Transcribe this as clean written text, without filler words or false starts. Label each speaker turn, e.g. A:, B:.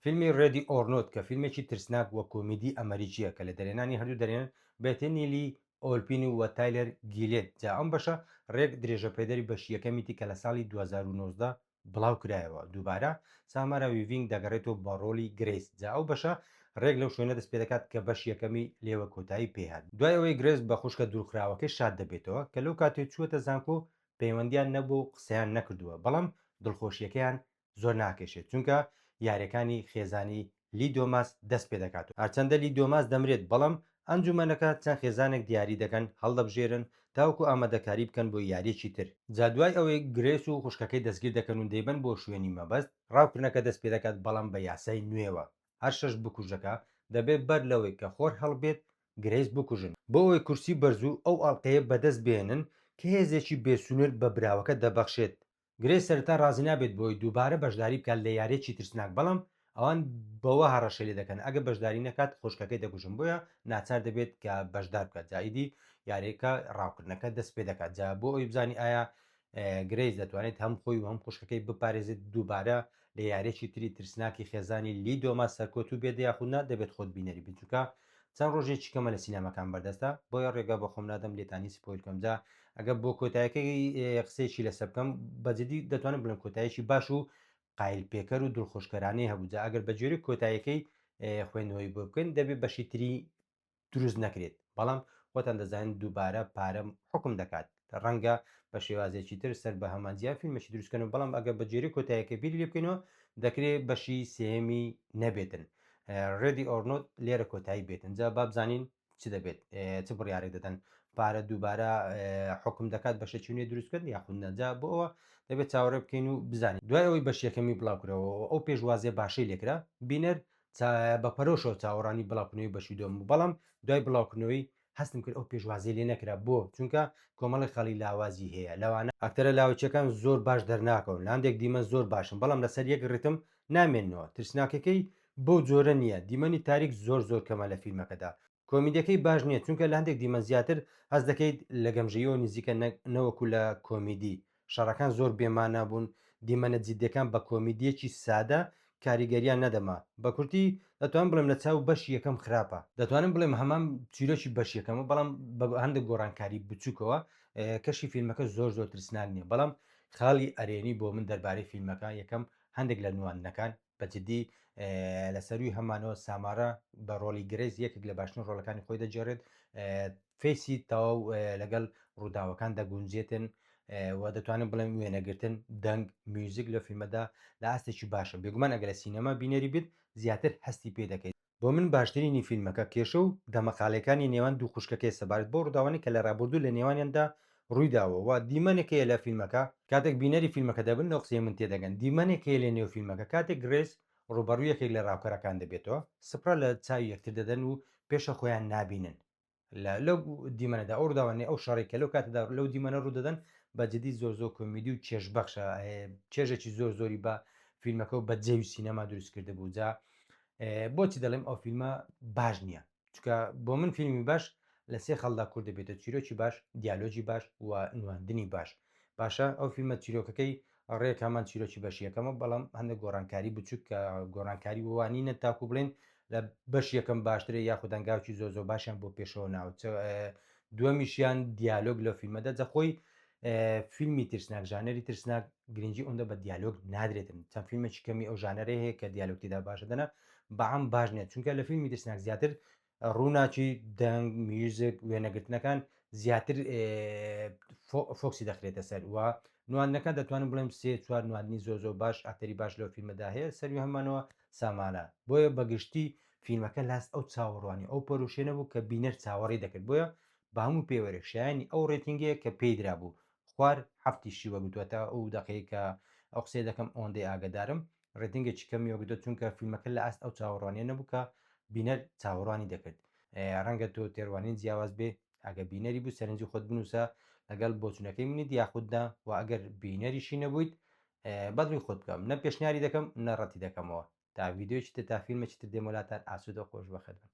A: فیلمی ڕێدی ئۆرنۆت کە فیلمێکی ترسناک وە کۆمیدی ئەمریکیە کە لە دەرێنانی هەردوو دەرێنن بێتە نیلی ئۆلپین و تایلەر گیلێت جا ئەم بەشە ڕێک درێژەپێدەری بەشی یەکەمیتی کە لە ساڵی 2009 بڵاو کرایەوە دووبارە سامارە ویڤینگ دەگەڕێتەوە بە ڕۆلی گرێس جا ئەو بەشە ڕێک لەو شوێنە دەست پێ دەکات کە بەش یەکەمی لێوە کۆتایی پێهات دوای ئەوەی گرێز بە خوشکە دوورخراوەکەی شاد دەبێتەوە کە لەو کاتێک چووەتە زانکۆ پەیوەندیان نەبوو و قسەیان نەکردووە بەڵام دڵخۆشیەکەیان زۆر ناکێشێت چونکە یاریەکانی خێزانی لی دۆماس دەست پێ دەکات و هەرچەندە لی دۆماس دەمرێت بەڵام ئەنجومەنەکە چەند خێزانێک دیاری دەکەن هەڵدەبژێرن تاوکو ئامادەکاری بکەن بۆ یاریەکی تر جا دوای ئەوەی گرێس و خوشکەکەی دەستگیر دەکەن و دەیبەن بۆ شوێنی مەبەست ڕاوکردنەکە دەست پێ دەکات بەڵام بە یاسای نوێوە هەر شەش بکوژەکە دەبێت بەر لەوەی کە خۆر هەڵبێت گرێز بکوژن بۆ ئەوەی کورسی بەرزوو ئەو ئاڵلقەیە بەدەست بێنن کە هێزێکی بێسونر بە براوەکە دەبەخشێت گرێز سەرتا ڕازی نابێت بۆی دووبارە بەشداری بکات لە یاریەکی ترسناک بەڵام ئەوان بەوە هەڕەشە لێ دەکەن ئەگە بەشداری نەکات خۆشکەکەی دەکوژن بۆیە ناچار دەبێت کە بەشدار بکات جاییدی یاریەکە ڕاوکردنەکە دەست پێ دەکات جا بۆ ئەوی بزانی ئایا گرێز دەتوانێت هەم خۆی و هەم خوشکەکەی بپارێزێت دووبارە لە یاریەکی تری ترسناکی خێزانی لی دۆما سەرکۆت و بێت یاخودنا دەبێت خۆت بینەری بچووکە چەند ڕۆژێکی کەمە لە سینەمەکان بەردەستە بۆیە ڕێگا بە خۆم نادەم لێتانی سپۆیل بکەم جا ئەگە بۆ کۆتایەکەی قسەیەکی لەسەر بکەم بەجددی دەتوانم بڵێم کۆتاییکی باش و قایل پێکەر و دڵخۆشکەرانەی هەبوو جا ئەگەر بەجێری کۆتاییەکەی خوێندنەوەی بۆ بکەین دەبێت بەشی تری دروست نەکرێت بەڵام خۆتان دەزانین دووبارە پارەم حکم دەکات ڕەنگە بە شێوازێکی تر سەر بە هەمانجیا فیلمەشی دروستکەن و بەڵام ئەگە بەجێری کۆتاییەکە بیری لێ بکەینەوە دەکرێت بەشی سێمی نەبێتن ڕێدی ئۆرنۆت لێرە کۆتایی بێتن جا با بزانین چ دەبێت چ بڕیارێک دەدەن پارە دووبارە حکم دەکات بەشەی نوێ دروستکرد یاخود نەجا بۆ ئەوە دەبێت چاوەڕێ بکەین و بزانین دوای ئەوەی بەش یەکەمی بڵاوکرەوە ئەو پێشوازێ باشەی لێکرا بینەر بە پەرۆشەوە چاوەڕانی بڵاوکردنەوەی بەشی دۆم بوو بەڵام دوای بڵاوکردنەوەی هەستم کرد ئەو پێشوازی لێ نەکرا بۆ چونکە کۆمەڵی خەڵی لاوازی هەیە لەوانە ئەکتەرە لاوچەکان زۆر باش دەرناکەون لاندێک دیمە زۆر باشن بەڵام لەسەر یەک ڕتم نامێنەوە ترسناکەکەی بەو جۆرە نییە دیمەنی تاریک زۆر کەمە لە فیلمەکەدا کۆمیدەکەی باش نییە چونکە لە هەندێک دیمە زیاتر هەز دەکەیت لە گەمژەیەوە نزیکە نەوەکو لە کۆمیدی شەڕەکان زۆر بێمانە بوون دیمەنە جیدەکان بە کۆمیدیەکی سادە کاریگەریان نەدەما بە کورتی دەتوانم بڵێم لە چاو بەش یەکەم خراپە دەتوانم بڵێم هەمان چیرۆکی بەش یەکەمە بەڵام هەندێک گۆڕانکاری بچووکەوە کەشی فیلمەکە زۆر ترسناک نییە بەڵام خاڵی ئەرێنی بۆ من دەربارەی فیلمەکە یەکەم هەندێک لە نوانەکان بەجددی لەسەروی هەمانەوە سامارە بە ڕۆلی گرێز یەکێک لە باشترین ڕۆڵەکانی خۆی دەجێڕێت فیسی تەواو لەگەڵ ڕووداوەکان دەگونجێتن و دەتوانم بڵێم وێنەگرتن دەنگ میوزیک لە فیلمەدا لە ئاستێکی باشە بێگومان ئەگە لە سینەما بینەری بیت زیاتر هەستی پێ دەکەیت بۆ من باشترینی فیلمەکە کێشە و دەمەقالەکانی نێوان دوو خوشکەکەی سەبارەت بۆ ڕووداوانی کە لە ڕابردوو لە نێوانیاندا ڕوویداوە و دیمەنێکەیە لە فیلمەکە کاتێک بینەری فیلمەکە دەبن لەو قسەی من تێدەگەن دیمەنێکەیە لە نێو فیلمەکە کاتێک گرێس ڕوبەڕوویەکێک لە ڕاوکەرەکان دەبێتەوە سپرا لە چاوی یەکتر دەدەن و پێشە خۆیان نابینن لەو دیمەنەدا ئەو ڕداوانێ ئەو شەڕێکە لەو کاتەدا لەو دیمەنە ڕوودەدەن بەجددی زۆر کۆمیدی و چێژبەخشە چێژێکی زۆری بە فیلمەکە و بە جێوی سینەما دروست کرده بوو جا بۆچی دەڵێم ئەو فیلمە باش نییە چکە بۆ من فیلمی باش لە سێ خەڵدا کوور دەبێتە چیرۆکی باش دیالۆجی باش و نواندنی باشە ئەو فیلمە چیرۆکەکەی ڕێک هەمان چیرۆکی بەشیەکەمە بەڵام هەندێک گۆڕانکاری بچووک کە گۆڕانکاری وانینە تاکو بڵێن لە بەش یەکەم باشترە یاخود دەنگاوکی زۆر باشیان بۆ پێشەوە ناوچ دووەمیشیان دیالۆگ لە فیلمەدا جەخۆی فیلمی ترسناک ژانەری ترسناک گرنگی ئەوەندە بە دیالۆگ نادرێتن چەند فیلمێکی کەمی ئەو ژانەرە هەیە کە دیالۆگتیدا باشە دەنا بەعام باش نیە چونکە لە فیلمی ترسناک زیاتر ڕووناچی دەنگ میوزیک وێنەگرتنەکان زیاتر فۆکسی دەخرێتە سەر وە نواندنەکە دەتوانم بڵێم سێ چوار نواندنی زۆر باش ئاکتەری باش لەو فیلمەدا هەیە سەروی هەمانەوە سامانە بۆیە بەگشتی فیلمەکە لاست ئەو چاوەڕوانی ئەو پەروشێنە بوو کە بینەر چاوەڕی دەکرد بۆیە بە هەموو پێوەرێک شایانی ئەو ڕێتینگەیە کە پێی درا بوو خوار هەفتیشی وەگوتوەتە ئەو دەقەیە کە ئەو قسێ دەکەم ئەوەندەی ئاگدارم ڕێتینگێکی کەمی وەگوتۆ چونکە فیلمەکە لە ئاست ئەو چاوەڕوانیە نەبوو کە بینەر چاوەڕوانی دەکرد ڕەنگە تۆ تێڕوانین جیاواز بێ ئەگە بینەری بوو سەرنجی خۆت بنووسە لەگەڵ بۆچوونەکەی منیت یاخوددا و ئەگەر بینەریشی نەبوویت بەدڵی خۆت بکەم نە پێشنیاری دەکەم نەڕەتی دەکەمەوە تا ڤیددیۆکی تر تا فیلمێکی تر دێمەلاتان ئاسوودە خۆش بەخێتن